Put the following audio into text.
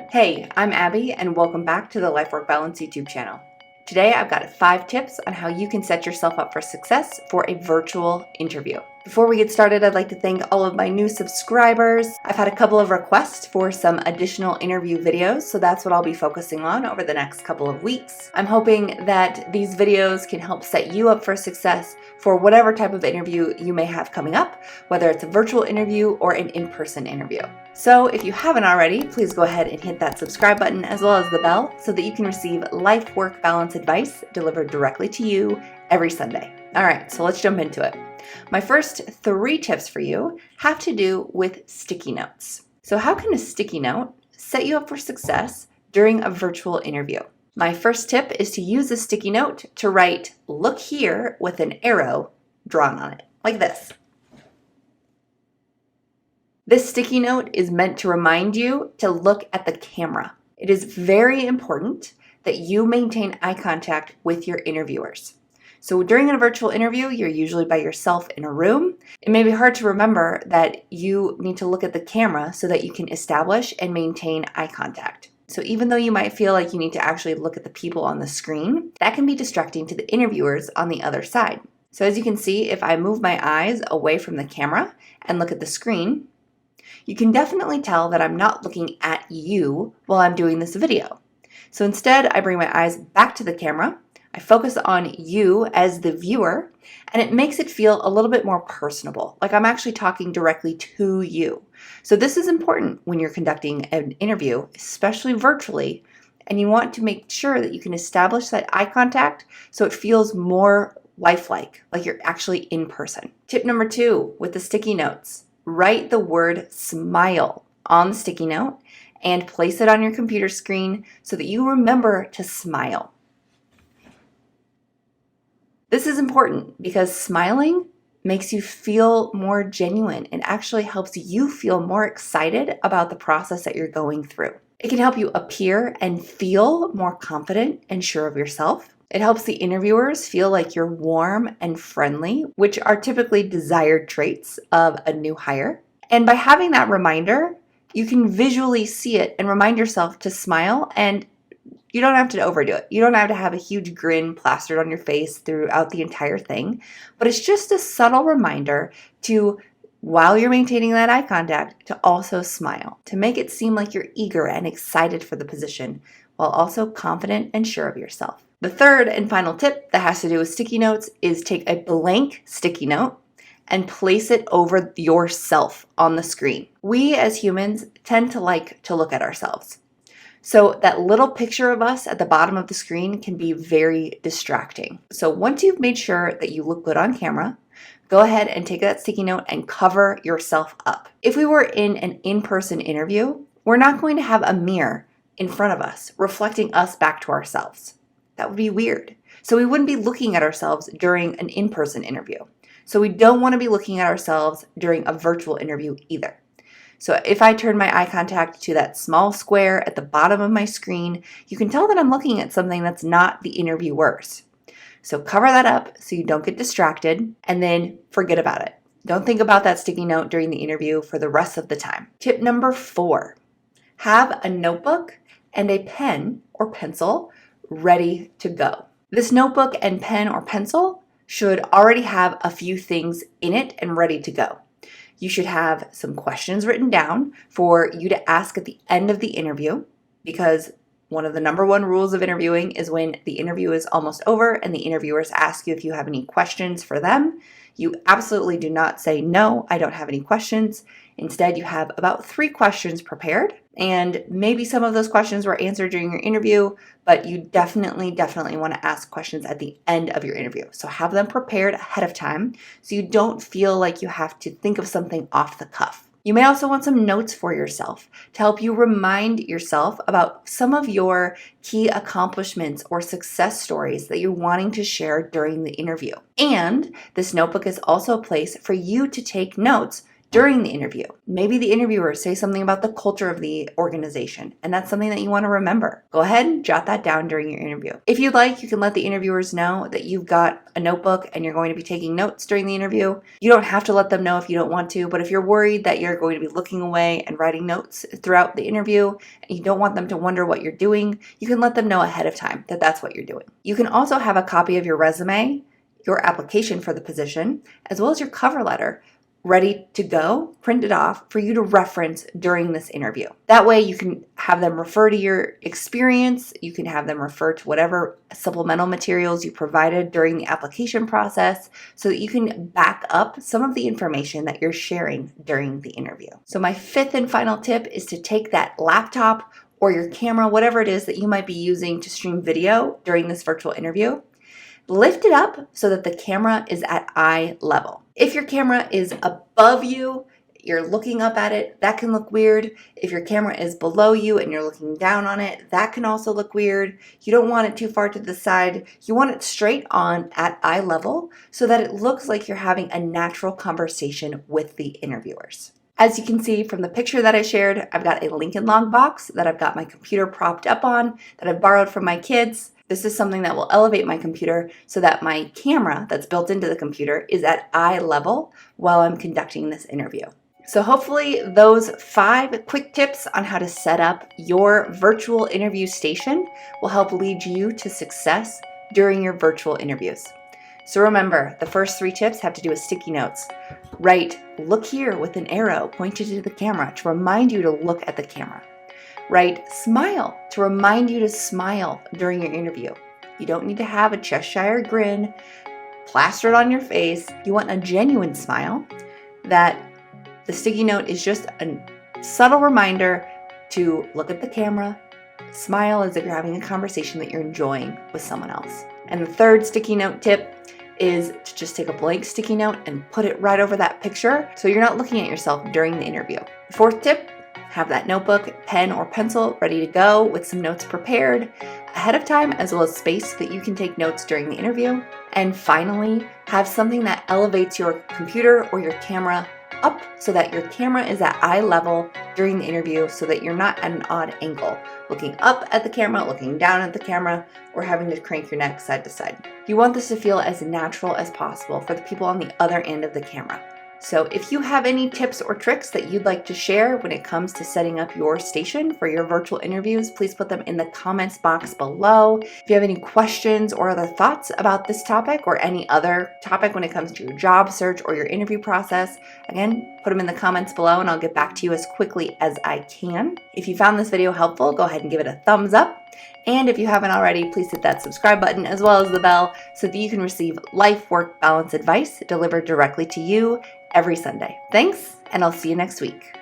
Hey, I'm Abby, and welcome back to the Life Work Balance YouTube channel. Today I've got 5 tips on how you can set yourself up for success for a virtual interview. Before we get started, I'd like to thank all of my new subscribers. I've had a couple of requests for some additional interview videos, so that's what I'll be focusing on over the next couple of weeks. I'm hoping that these videos can help set you up for success for whatever type of interview you may have coming up, whether it's a virtual interview or an in-person interview. So if you haven't already, please go ahead and hit that subscribe button as well as the bell so that you can receive life work balance advice delivered directly to you every Sunday. All right, so let's jump into it. My first 3 tips for you have to do with sticky notes. So how can a sticky note set you up for success during a virtual interview? My first tip is to use a sticky note to write "look here" with an arrow drawn on it, like this. This sticky note is meant to remind you to look at the camera. It is very important that you maintain eye contact with your interviewers. So during a virtual interview, you're usually by yourself in a room. It may be hard to remember that you need to look at the camera so that you can establish and maintain eye contact. So even though you might feel like you need to actually look at the people on the screen, that can be distracting to the interviewers on the other side. So as you can see, if I move my eyes away from the camera and look at the screen, you can definitely tell that I'm not looking at you while I'm doing this video. So instead, I bring my eyes back to the camera, I focus on you as the viewer, and it makes it feel a little bit more personable, like I'm actually talking directly to you. So this is important when you're conducting an interview, especially virtually, and you want to make sure that you can establish that eye contact so it feels more lifelike, like you're actually in person. Tip number 2 with the sticky notes. Write the word "smile" on the sticky note and place it on your computer screen so that you remember to smile. This is important because smiling makes you feel more genuine and actually helps you feel more excited about the process that you're going through. It can help you appear and feel more confident and sure of yourself. It helps the interviewers feel like you're warm and friendly, which are typically desired traits of a new hire. And by having that reminder, you can visually see it and remind yourself to smile, and you don't have to overdo it. You don't have to have a huge grin plastered on your face throughout the entire thing, but it's just a subtle reminder to, while you're maintaining that eye contact, to also smile, to make it seem like you're eager and excited for the position, while also confident and sure of yourself. The third and final tip that has to do with sticky notes is take a blank sticky note and place it over yourself on the screen. We as humans tend to like to look at ourselves. So that little picture of us at the bottom of the screen can be very distracting. So once you've made sure that you look good on camera, go ahead and take that sticky note and cover yourself up. If we were in an in-person interview, we're not going to have a mirror in front of us reflecting us back to ourselves. That would be weird. So we wouldn't be looking at ourselves during an in-person interview. So we don't want to be looking at ourselves during a virtual interview either. So if I turn my eye contact to that small square at the bottom of my screen, you can tell that I'm looking at something that's not the interviewers. So cover that up so you don't get distracted, and then forget about it. Don't think about that sticky note during the interview for the rest of the time. Tip number 4, have a notebook and a pen or pencil ready to go. This notebook and pen or pencil should already have a few things in it and ready to go. You should have some questions written down for you to ask at the end of the interview, because one of the number 1 rules of interviewing is when the interview is almost over and the interviewers ask you if you have any questions for them, you absolutely do not say, "No, I don't have any questions." Instead, you have about 3 questions prepared, and maybe some of those questions were answered during your interview, but you definitely want to ask questions at the end of your interview. So have them prepared ahead of time so you don't feel like you have to think of something off the cuff. You may also want some notes for yourself to help you remind yourself about some of your key accomplishments or success stories that you're wanting to share during the interview. And this notebook is also a place for you to take notes during the interview. Maybe the interviewer says something about the culture of the organization, and that's something that you want to remember. Go ahead and jot that down during your interview. If you'd like, you can let the interviewers know that you've got a notebook and you're going to be taking notes during the interview. You don't have to let them know if you don't want to, but if you're worried that you're going to be looking away and writing notes throughout the interview and you don't want them to wonder what you're doing, you can let them know ahead of time that that's what you're doing. You can also have a copy of your resume, your application for the position, as well as your cover letter ready to go, printed off for you to reference during this interview. That way you can have them refer to your experience, you can have them refer to whatever supplemental materials you provided during the application process so that you can back up some of the information that you're sharing during the interview. So my fifth and final tip is to take that laptop or your camera, whatever it is that you might be using to stream video during this virtual interview, lift it up so that the camera is at eye level. If your camera is above you, you're looking up at it, that can look weird. If your camera is below you and you're looking down on it, that can also look weird. You don't want it too far to the side. You want it straight on at eye level so that it looks like you're having a natural conversation with the interviewers. As you can see from the picture that I shared, I've got a Lincoln Log box that I've got my computer propped up on that I've borrowed from my kids. This is something that will elevate my computer so that my camera that's built into the computer is at eye level while I'm conducting this interview. So hopefully those 5 quick tips on how to set up your virtual interview station will help lead you to success during your virtual interviews. So remember, the first 3 tips have to do with sticky notes. Write, "Look here" with an arrow pointed to the camera to remind you to look at the camera. Write, "Smile" to remind you to smile during your interview. You don't need to have a Cheshire grin plastered on your face. You want a genuine smile that the sticky note is just a subtle reminder to look at the camera, smile as if you're having a conversation that you're enjoying with someone else. And the third sticky note tip is to just take a blank sticky note and put it right over that picture so you're not looking at yourself during the interview. The fourth tip, have that notebook, pen, or pencil ready to go with some notes prepared ahead of time, as well as space that you can take notes during the interview. And finally, have something that elevates your computer or your camera up so that your camera is at eye level during the interview so that you're not at an odd angle, looking up at the camera, looking down at the camera, or having to crank your neck side to side. You want this to feel as natural as possible for the people on the other end of the camera. So if you have any tips or tricks that you'd like to share when it comes to setting up your station for your virtual interviews, please put them in the comments box below. If you have any questions or other thoughts about this topic or any other topic when it comes to your job search or your interview process, again, put them in the comments below and I'll get back to you as quickly as I can. If you found this video helpful, go ahead and give it a thumbs up. And if you haven't already, please hit that subscribe button as well as the bell so that you can receive life-work balance advice delivered directly to you every Sunday. Thanks, and I'll see you next week.